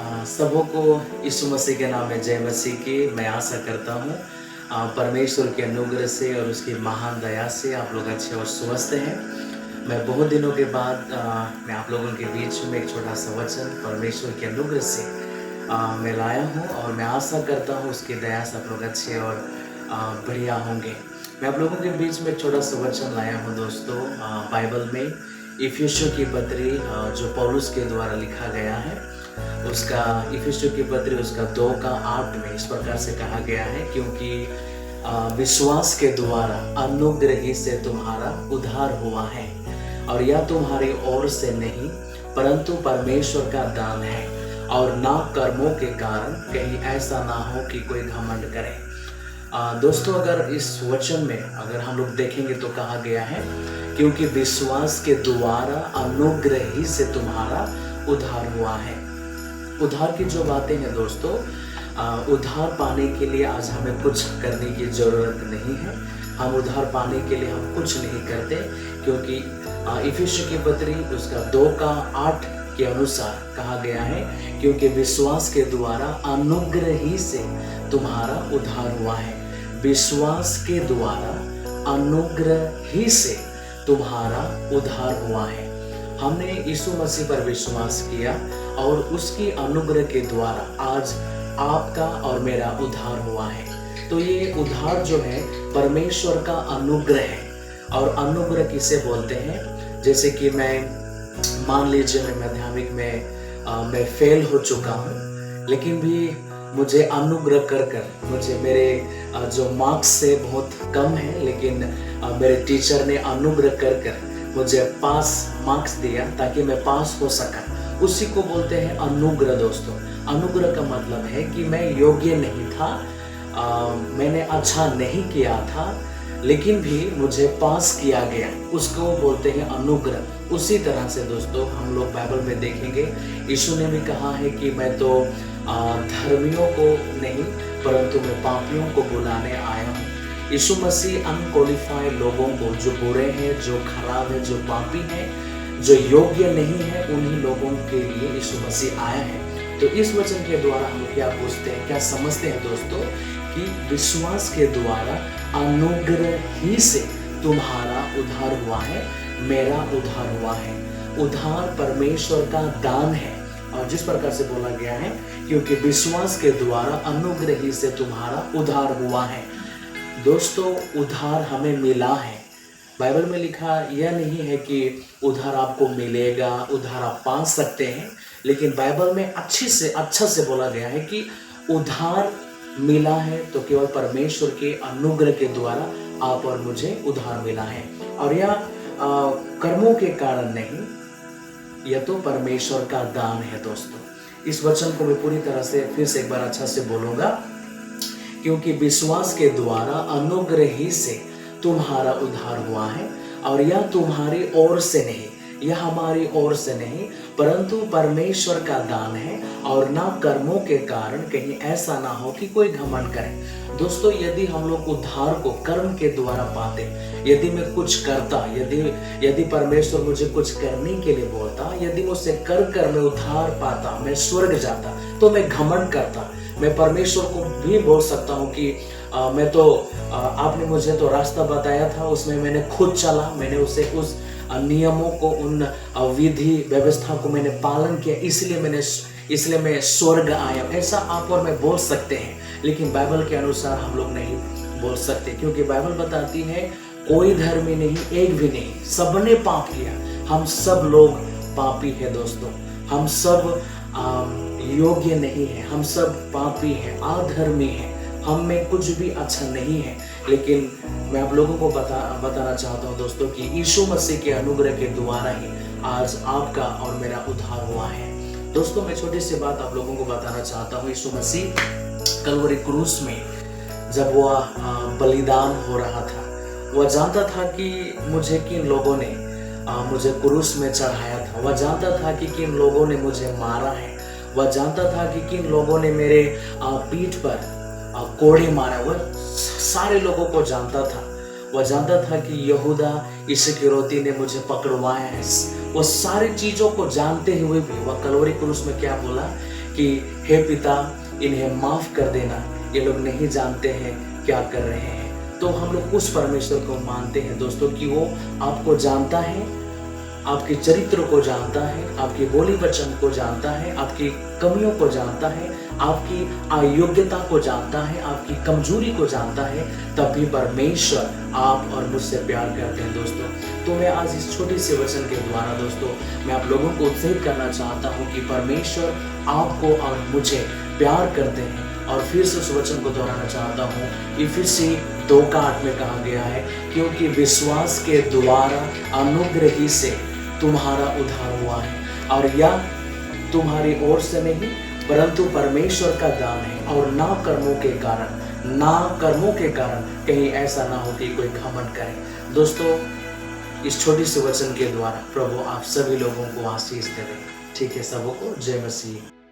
सबों को यीशु मसीह के नाम में जय मसीह की। मैं आशा करता हूँ परमेश्वर के अनुग्रह से और उसकी महान दया से आप लोग अच्छे और स्वस्थ हैं। मैं बहुत दिनों के बाद मैं आप लोगों के बीच में एक छोटा सा वचन परमेश्वर के अनुग्रह से मैं लाया हूँ और मैं आशा करता हूँ उसकी दया से आप लोग अच्छे और बढ़िया होंगे। मैं आप लोगों के बीच में एक छोटा सा वचन लाया हूँ दोस्तों, बाइबल में इफिसियों की पत्री जो पौलुस के द्वारा लिखा गया है, उसका इफिसियों की पत्री उसका 2:8 में इस प्रकार से कहा गया है, क्योंकि विश्वास के द्वारा अनुग्रह ही से तुम्हारा उद्धार हुआ है, और यह तुम्हारी ओर से नहीं परंतु परमेश्वर का दान है, और ना कर्मों के कारण कहीं ऐसा ना हो कि कोई घमंड करे। दोस्तों, अगर इस वचन में अगर हम लोग देखेंगे तो कहा गया है, क्योंकि विश्वास के द्वारा अनुग्रह ही से तुम्हारा उद्धार हुआ है। उद्धार की जो बातें हैं दोस्तों, उद्धार पाने के लिए आज हमें कुछ करने की ज़रूरत नहीं है। हम उद्धार पाने के लिए हम कुछ नहीं करते, क्योंकि इफिसियों की पत्री उसका 2:8 के अनुसार कहा गया है, क्योंकि विश्वास के द्वारा अनुग्रह ही से तुम्हारा उद्धार हुआ है। विश्वास के द्वारा अनुग्रह ही से तुम्हारा उद्धार हुआ है। हमने यीशु मसीह पर विश्वास किया और उसकी अनुग्रह के द्वारा आज आपका और मेरा उद्धार हुआ है। तो ये उद्धार जो है परमेश्वर का अनुग्रह है। और अनुग्रह किसे बोलते हैं? जैसे कि मैं मान लीजिए मैं माध्यमिक में मैं फेल हो चुका हूँ, लेकिन भी मुझे अनुग्रह कर मुझे मेरे जो मार्क्स से बहुत कम है, लेकिन मेरे टीचर ने अनुग्रह कर मुझे पास मार्क्स दिया ताकि मैं पास हो सका। उसी को बोलते हैं अनुग्रह दोस्तों। अनुग्रह का मतलब है कि मैं योग्य नहीं था, मैंने अच्छा नहीं किया था, लेकिन भी मुझे पास किया गया, उसको बोलते हैं अनुग्रह। उसी तरह से दोस्तों हम लोग बाइबल में देखेंगे, यीशु ने भी कहा है कि मैं तो धर्मियों को नहीं परंतु मैं पापियों को बुलाने आया हूँ। यीशु मसीह अनक्वालिफाइड लोगों को, जो बुरे हैं, जो खराब है, जो पापी हैं, जो योग्य नहीं है, उन्हीं लोगों के लिए यीशु मसीह आया है। तो इस वचन के द्वारा हम क्या पूछते हैं, क्या समझते हैं दोस्तों, कि विश्वास के द्वारा अनुग्रह ही से तुम्हारा उद्धार हुआ है, मेरा उद्धार हुआ है। उद्धार परमेश्वर का दान है, और जिस प्रकार से बोला गया है, क्योंकि विश्वास के द्वारा अनुग्रह ही से तुम्हारा उद्धार हुआ है। दोस्तों, उद्धार हमें मिला है। बाइबल में लिखा यह नहीं है कि उद्धार आपको मिलेगा, उद्धार आप पा सकते हैं, लेकिन बाइबल में अच्छा से बोला गया है कि उद्धार मिला है तो केवल परमेश्वर के अनुग्रह के द्वारा आप और मुझे उद्धार मिला है, और यह कर्मों के कारण नहीं, यह तो परमेश्वर का दान है। दोस्तों, इस वचन को मैं पूरी तरह से फिर से एक बार अच्छा से बोलूंगा, क्योंकि विश्वास के द्वारा अनुग्रह ही से तुम्हारा उद्धार हुआ है, और यह तुम्हारी ओर से नहीं, यह हमारी ओर से नहीं, परंतु परमेश्वर का दान है, और ना कर्मों के कारण कहीं ऐसा ना हो कि कोई घमंड करे। दोस्तों, यदि हम लोग उद्धार को कर्म के द्वारा पाते, यदि मैं कुछ करता, यदि परमेश्वर मुझे कुछ करने के लिए बोलता, यदि मुझसे कर मैं उद्धार पाता, मैं स्वर्ग जाता, तो मैं घमंड करता। मैं परमेश्वर को भी बोल सकता हूँ कि मैं तो आपने मुझे तो रास्ता बताया था, उसमें मैंने खुद चला, मैंने उसे उस नियमों को, उन विधि व्यवस्था को मैंने पालन किया, इसलिए मैं स्वर्ग आया। ऐसा आप और मैं बोल सकते हैं, लेकिन बाइबल के अनुसार हम लोग नहीं बोल सकते, क्योंकि बाइबल बताती है कोई धर्मी नहीं, एक भी नहीं, सबने पाप किया। हम सब लोग पापी हैं दोस्तों, हम सब योग्य नहीं है, हम सब पापी हैं, अधर्मी हैं, हम में कुछ भी अच्छा नहीं है। लेकिन मैं आप लोगों को बताना चाहता हूँ दोस्तों कि यीशु मसीह के अनुग्रह के द्वारा ही आज आपका और मेरा उद्धार हुआ है। दोस्तों, मैं छोटी सी बात आप लोगों को बताना चाहता हूँ। यीशु मसीह कलवरी क्रूस में जब वह बलिदान हो रहा था, वह जानता था कि मुझे किन लोगों ने मुझे क्रूस में चढ़ाया था, वह जानता था कि किन लोगों ने मुझे मारा है, वह जानता था कि किन लोगों ने मेरे पीठ पर कोड़े मारा। वह सारे लोगों को जानता था। वह जानता था कि यहूदा इस्करियोती ने मुझे पकड़वाया है। वो सारी चीजों को जानते हुए भी वह कलवरी क्रूस में क्या बोला कि हे पिता इन्हें माफ़ कर देना, ये लोग नहीं जानते हैं क्या कर रहे हैं। तो हम लोग उस परमेश्वर को मानते हैं दोस्तों कि वो आपको जानता है, आपके चरित्र को जानता है, आपकी बोली वचन को जानता है, आपकी कमियों को जानता है, आपकी अयोग्यता को जानता है, आपकी कमजोरी को जानता है। तब भी परमेश्वर आप और मुझसे प्यार करते हैं दोस्तों। तो मैं आज इस छोटी से वचन के द्वारा दोस्तों मैं आप लोगों को उत्साहित करना चाहता हूँ कि परमेश्वर आपको और मुझे प्यार करते हैं। और फिर से उस वचन को दोहराना चाहता हूँ, इफिसी 2:8 में कहा गया है, क्योंकि विश्वास के द्वारा अनुग्रह ही से तुम्हारा उद्धार हुआ है, और यह तुम्हारी ओर से नहीं परंतु परमेश्वर का दान है, और ना कर्मों के कारण कहीं ऐसा ना हो कि कोई घमंड करे। दोस्तों इस छोटी सी वचन के द्वारा प्रभु आप सभी लोगों को आशीष देवे। ठीक है, सबको जय मसीह।